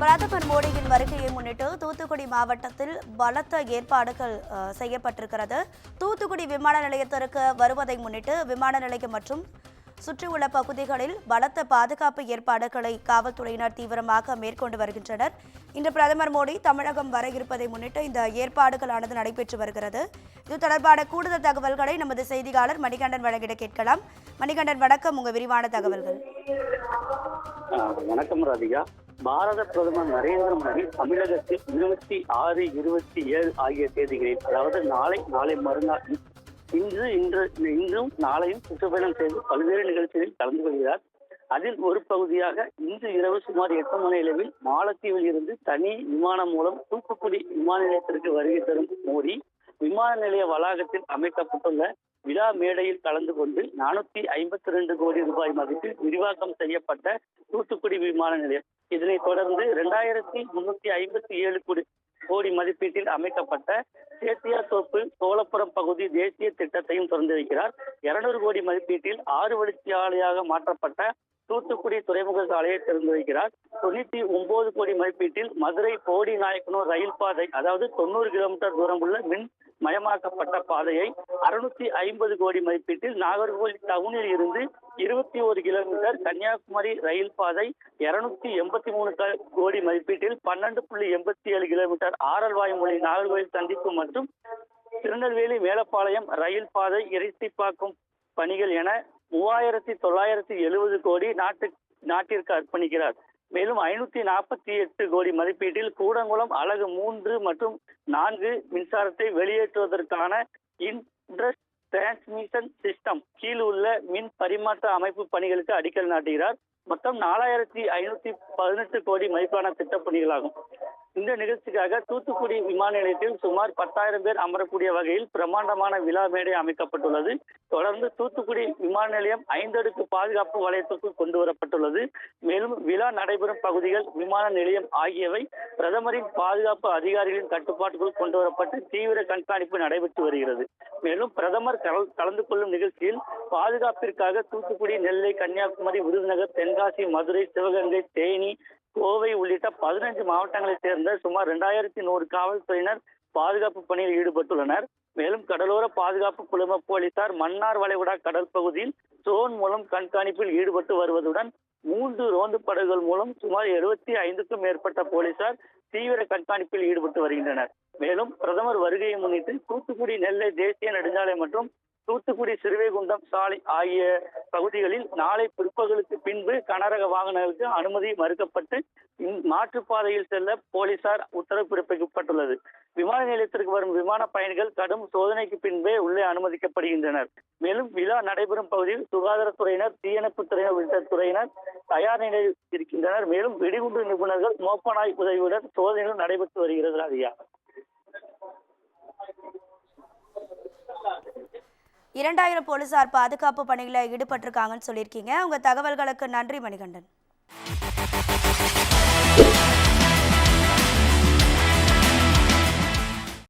பிரதமர் மோடியின் வருகையை முன்னிட்டு தூத்துக்குடி மாவட்டத்தில் பலத்த ஏற்பாடுகள் செய்யப்பட்டிருக்கிறது. தூத்துக்குடி விமான நிலையத்திற்கு வருவதை முன்னிட்டு விமான நிலையம் மற்றும் சுற்றியுள்ள பகுதிகளில் பலத்த பாதுகாப்பு ஏற்பாடுகளை காவல்துறையினர் தீவிரமாக மேற்கொண்டு வருகின்றனர். இன்று பிரதமர் மோடி தமிழகம் வர இருப்பதை முன்னிட்டு இந்த ஏற்பாடுகளானது நடைபெற்று வருகிறது. இது தொடர்பான கூடுதல் தகவல்களை நமது செய்தியாளர் மணிகண்டன் வழங்கிட கேட்கலாம். மணிகண்டன், வணக்கம். உங்க விரிவான தகவல்கள். வணக்கம் ராதிகா. பாரத பிரதமர் நரேந்திர மோடி தமிழகத்தில் 26, 27 ஆகிய தேதிகளில், அதாவது நாளை மறுநாள், இன்றும் நாளையும் சுற்றுப்பயணம் செய்து பல்வேறு நிகழ்ச்சிகளில் கலந்து கொள்கிறார். அதில் ஒரு பகுதியாக இன்று இரவு சுமார் 8 மணி அளவில் மாலத்தீவில் இருந்து தனி விமானம் மூலம் தூத்துக்குடி விமான நிலையத்திற்கு வருகை தரும் மோடி விமான நிலைய வளாகத்தில் அமைக்கப்பட்டுள்ள விழா மேடையில் கலந்து கொண்டு 452 கோடி ரூபாய் மதிப்பில் விரிவாக்கம் செய்யப்பட்ட தூத்துக்குடி விமான நிலையம், இதனைத் தொடர்ந்து 2357 கோடி மதிப்பீட்டில் அமைக்கப்பட்ட சேத்தியாத்தோப்பு சோழப்புரம் பகுதி தேசிய திட்டத்தையும் திறந்து வைக்கிறார். 200 கோடி மதிப்பீட்டில் 6 வழிச்சாலையாக மாற்றப்பட்ட தூத்துக்குடி துறைமுக சாலையை திறந்து வைக்கிறார். 99 கோடி மதிப்பீட்டில் மதுரை போடி நாயக்கனூர் ரயில் பாதை, அதாவது 90 கிலோமீட்டர் தூரம் உள்ள மின் மயமாக்கப்பட்ட பாதையை 650 கோடி மதிப்பீட்டில் நாகர்கோவில் டவுனில் இருந்து 21 கிலோமீட்டர் கன்னியாகுமரி ரயில் பாதை, 283 கோடி மதிப்பீட்டில் 12.87 கிலோமீட்டர் ஆரல்வாய்மொழி நாகர்கோவில் சந்திப்பு மற்றும் திருநெல்வேலி மேலப்பாளையம் ரயில் பாதை இறைசிப்பாக்கும் பணிகள் என 3970 கோடி நாட்டிற்கு அர்ப்பணிக்கிறார். மேலும் 548 கோடி மதிப்பீட்டில் கூடங்குளம் அலகு 3 மற்றும் 4 மின்சாரத்தை வெளியேற்றுவதற்கான இன்ட்ரஸ்ட் டிரான்ஸ்மிஷன் சிஸ்டம் கீழ் உள்ள மின் பரிமாற்ற அமைப்பு பணிகளுக்கு அடிக்கல் நாட்டுகிறார். மொத்தம் 4518 கோடி மதிப்பான திட்டப்பணிகளாகும். இந்த நிகழ்ச்சிக்காக தூத்துக்குடி விமான நிலையத்தில் சுமார் 10,000 பேர் அமரக்கூடிய வகையில் பிரம்மாண்டமான விழா மேடை அமைக்கப்பட்டுள்ளது. தொடர்ந்து தூத்துக்குடி விமான நிலையம் 5 அடுக்கு பாதுகாப்பு வலயத்திற்குள் கொண்டு வரப்பட்டுள்ளது. மேலும் விழா நடைபெறும் பகுதிகள், விமான நிலையம் ஆகியவை பிரதமரின் பாதுகாப்பு அதிகாரிகளின் கட்டுப்பாட்டுக்குள் கொண்டு வரப்பட்டு தீவிர கண்காணிப்பு நடைபெற்று வருகிறது. மேலும் பிரதமர் கலந்து கொள்ளும் நிகழ்ச்சியில் பாதுகாப்பிற்காக தூத்துக்குடி, நெல்லை, கன்னியாகுமரி, விருதுநகர், தென்காசி, மதுரை, சிவகங்கை, தேனி, கோவை உள்ளிட்ட 15 மாவட்டங்களைச் சேர்ந்த சுமார் 2100 காவல்துறையினர் பாதுகாப்பு பணியில் ஈடுபட்டுள்ளனர். மேலும் கடலோர பாதுகாப்பு குழும போலீசார் மன்னார் வளைகுடா கடல் பகுதியில் ட்ரோன் மூலம் கண்காணிப்பில் ஈடுபட்டு வருவதுடன் 3 ரோந்து படகுகள் மூலம் சுமார் 75க்கும் மேற்பட்ட போலீசார் தீவிர கண்காணிப்பில் ஈடுபட்டு வருகின்றனர். மேலும் பிரதமர் வருகையை முன்னிட்டு தூத்துக்குடி நெல்லை தேசிய நெடுஞ்சாலை மற்றும் தூத்துக்குடி சிறுவைகுண்டம் சாலை ஆகிய பகுதிகளில் நாளை பிற்பகலுக்கு பின்பு கனரக வாகனங்களுக்கு அனுமதி மறுக்கப்பட்டு மாற்றுப்பாதையில் செல்ல போலீசார் உத்தரவு பிறப்பிக்கப்பட்டுள்ளது. விமான நிலையத்திற்கு வரும் விமான பயணிகள் கடும் சோதனைக்கு பின்பே உள்ளே அனுமதிக்கப்படுகின்றனர். மேலும் விழா நடைபெறும் பகுதியில் சுகாதாரத்துறையினர், தீயணைப்பு துறையினர் உள்ளிட்ட துறையினர் தயார் நிலையில் இருக்கின்றனர். மேலும் வெடிகுண்டு நிபுணர்கள் மோப்பநாய் உதவியுடன் சோதனைகள் நடைபெற்று வருகிறது. அதிகா 2000 போலீசார் பாதுகாப்பு பணியில் ஈடுபட்டிருக்காங்கன்னு சொல்லியிருக்கீங்க. உங்க தகவல்களுக்கு நன்றி மணிகண்டன்.